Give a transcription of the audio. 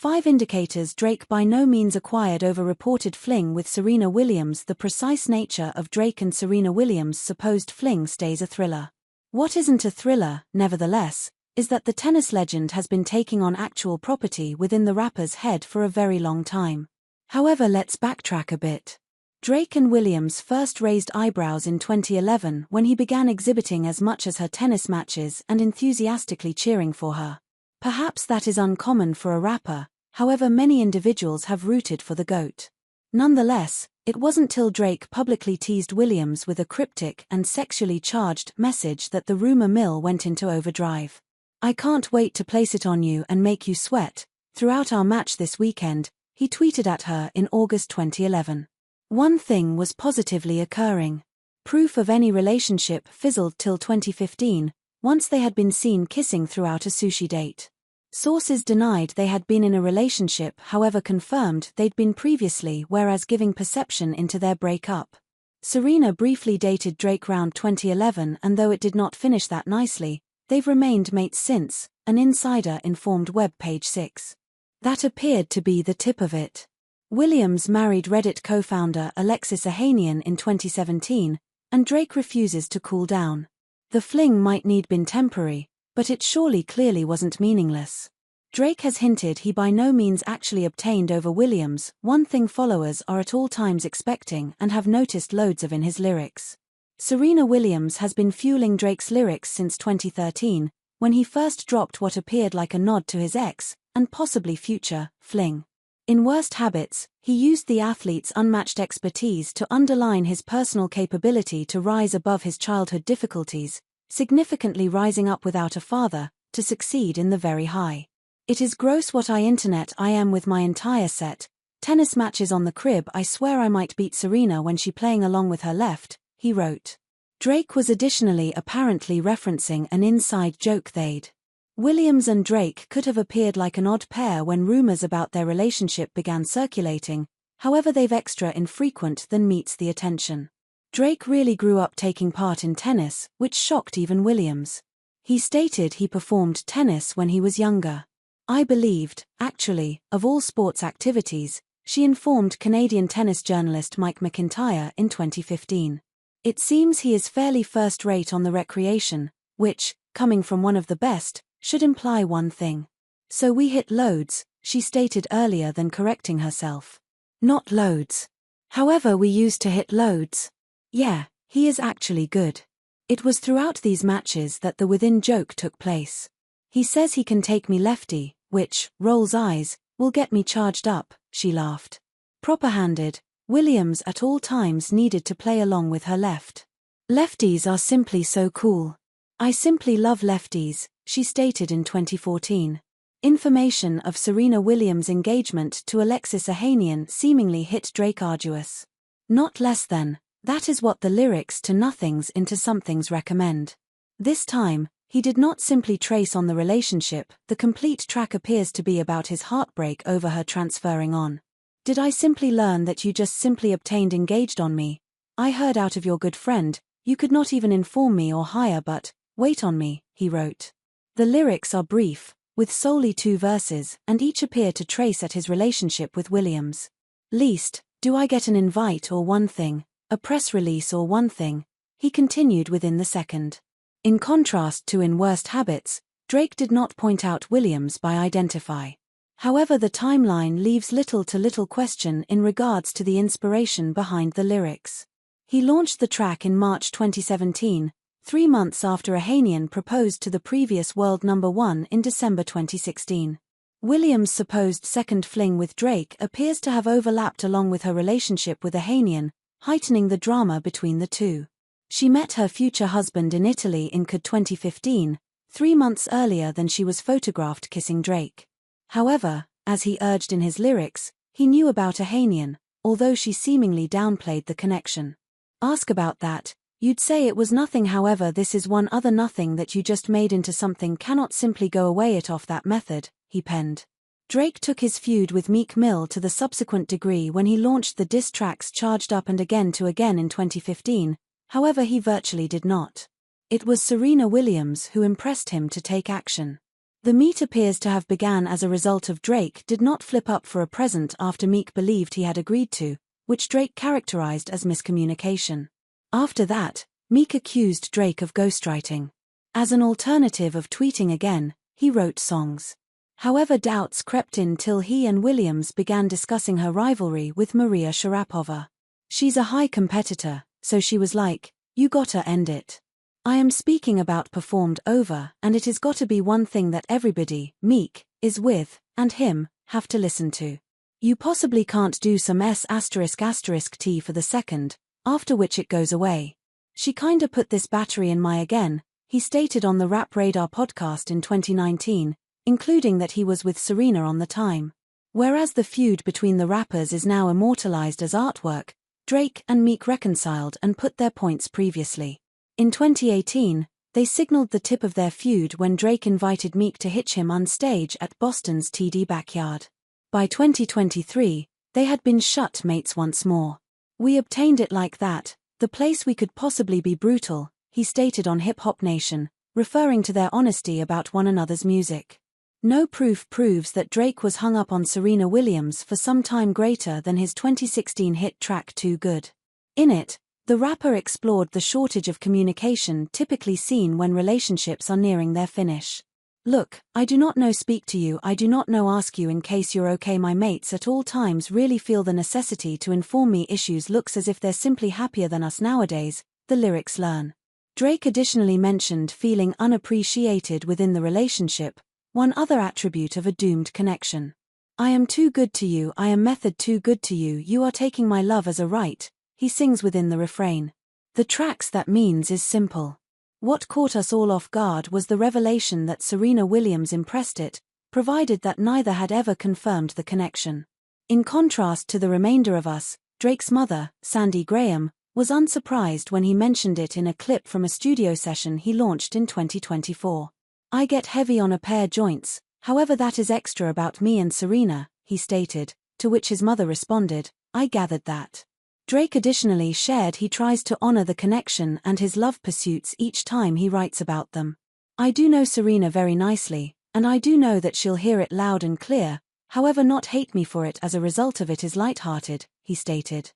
5 indicators Drake by no means acquired over reported fling with Serena Williams. The precise nature of Drake and Serena Williams' supposed fling stays a thriller. What isn't a thriller, nevertheless, is that the tennis legend has been taking on actual property within the rapper's head for a very long time. However, let's backtrack a bit. Drake and Williams first raised eyebrows in 2011 when he began exhibiting as much as her tennis matches and enthusiastically cheering for her. Perhaps that is uncommon for a rapper, however many individuals have rooted for the GOAT. Nonetheless, it wasn't till Drake publicly teased Williams with a cryptic and sexually charged message that the rumor mill went into overdrive. "I can't wait to place it on you and make you sweat throughout our match this weekend," he tweeted at her in August 2011. One thing was positively occurring. Proof of any relationship fizzled till 2015, once they had been seen kissing throughout a sushi date. Sources denied they had been in a relationship, however confirmed they'd been previously, whereas giving perception into their breakup. Serena briefly dated Drake round 2011, and though it did not finish that nicely, they've remained mates since, an insider informed web page 6. That appeared to be the tip of it. Williams married Reddit co-founder Alexis Ohanian in 2017, and Drake refuses to cool down. The fling might need been temporary, but it surely clearly wasn't meaningless. Drake has hinted he by no means actually obtained over Williams, one thing followers are at all times expecting and have noticed loads of in his lyrics. Serena Williams has been fueling Drake's lyrics since 2013, when he first dropped what appeared like a nod to his ex, and possibly future, fling. In Worst Habits, he used the athlete's unmatched expertise to underline his personal capability to rise above his childhood difficulties, significantly rising up without a father, to succeed in the very high. "It is gross what I am with my entire set, tennis matches on the crib. I swear I might beat Serena when she playing along with her left," he wrote. Drake was additionally apparently referencing an inside joke they'd. Williams and Drake could have appeared like an odd pair when rumors about their relationship began circulating, however they've extra infrequent than meets the attention. Drake really grew up taking part in tennis, which shocked even Williams. He stated he performed tennis when he was younger. "I believed, actually, of all sports activities," she informed Canadian tennis journalist Mike McIntyre in 2015. "It seems he is fairly first-rate on the recreation, which, coming from one of the best, should imply one thing. So we hit loads," she stated earlier than correcting herself. "Not loads. However, we used to hit loads. Yeah, he is actually good." It was throughout these matches that the within joke took place. "He says he can take me lefty, which, rolls eyes, will get me charged up," she laughed. Proper-handed, Williams at all times needed to play along with her left. "Lefties are simply so cool. I simply love lefties," she stated in 2014. Information of Serena Williams' engagement to Alexis Ohanian seemingly hit Drake arduous. Not less than, that is what the lyrics to Nothings into Somethings recommend. This time, he did not simply trace on the relationship, the complete track appears to be about his heartbreak over her transferring on. "Did I simply learn that you just simply obtained engaged on me? I heard out of your good friend, you could not even inform me or hire but, wait on me," he wrote. The lyrics are brief, with solely 2 verses, and each appear to trace at his relationship with Williams. "Least, do I get an invite or one thing, a press release or one thing," he continued within the second. In contrast to In Worst Habits, Drake did not point out Williams by identify. However, the timeline leaves little to little question in regards to the inspiration behind the lyrics. He launched the track in March 2017, 3 months after Ohanian proposed to the previous world number 1 in December 2016. Williams' supposed second fling with Drake appears to have overlapped along with her relationship with Ohanian, heightening the drama between the two. She met her future husband in Italy in Could 2015, 3 months earlier than she was photographed kissing Drake. However, as he urged in his lyrics, he knew about Ohanian, although she seemingly downplayed the connection. "Ask about that. You'd say it was nothing, however this is one other nothing that you just made into something, cannot simply go away it off that method," he penned. Drake took his feud with Meek Mill to the subsequent degree when he launched the diss tracks Charged Up and Again to Again in 2015, however he virtually did not. It was Serena Williams who impressed him to take action. The meet appears to have began as a result of Drake did not flip up for a present after Meek believed he had agreed to, which Drake characterized as miscommunication. After that, Meek accused Drake of ghostwriting. As an alternative of tweeting again, he wrote songs. However, doubts crept in till he and Williams began discussing her rivalry with Maria Sharapova. She's a high competitor, so she was like, "You gotta end it. I am speaking about performed over, and it is gotta be one thing that everybody, Meek, is with, and him, have to listen to. You possibly can't do some S***T for the second, after which it goes away. She kinda put this battery in my again," he stated on the Rap Radar podcast in 2019, including that he was with Serena on the time. Whereas the feud between the rappers is now immortalized as artwork, Drake and Meek reconciled and put their points previously. In 2018, they signaled the tip of their feud when Drake invited Meek to hitch him on stage at Boston's TD Backyard. By 2023, they had been shut mates once more. "We obtained it like that, the place we could possibly be brutal," he stated on Hip Hop Nation, referring to their honesty about one another's music. No proof proves that Drake was hung up on Serena Williams for some time greater than his 2016 hit track Too Good. In it, the rapper explored the shortage of communication typically seen when relationships are nearing their finish. "Look, I do not know, speak to you, I do not know, ask you in case you're okay. My mates at all times really feel the necessity to inform me issues. Looks as if they're simply happier than us nowadays," the lyrics learn. Drake additionally mentioned feeling unappreciated within the relationship, one other attribute of a doomed connection. "I am too good to you, I am method too good to you, you are taking my love as a right," he sings within the refrain. The tracks that means is simple. What caught us all off guard was the revelation that Serena Williams impressed it, provided that neither had ever confirmed the connection. In contrast to the remainder of us, Drake's mother, Sandy Graham, was unsurprised when he mentioned it in a clip from a studio session he launched in 2024. "I get heavy on a pair joints, however that is extra about me and Serena," he stated, to which his mother responded, "I gathered that." Drake additionally shared he tries to honor the connection and his love pursuits each time he writes about them. "I do know Serena very nicely, and I do know that she'll hear it loud and clear, however not hate me for it as a result of it is lighthearted," he stated.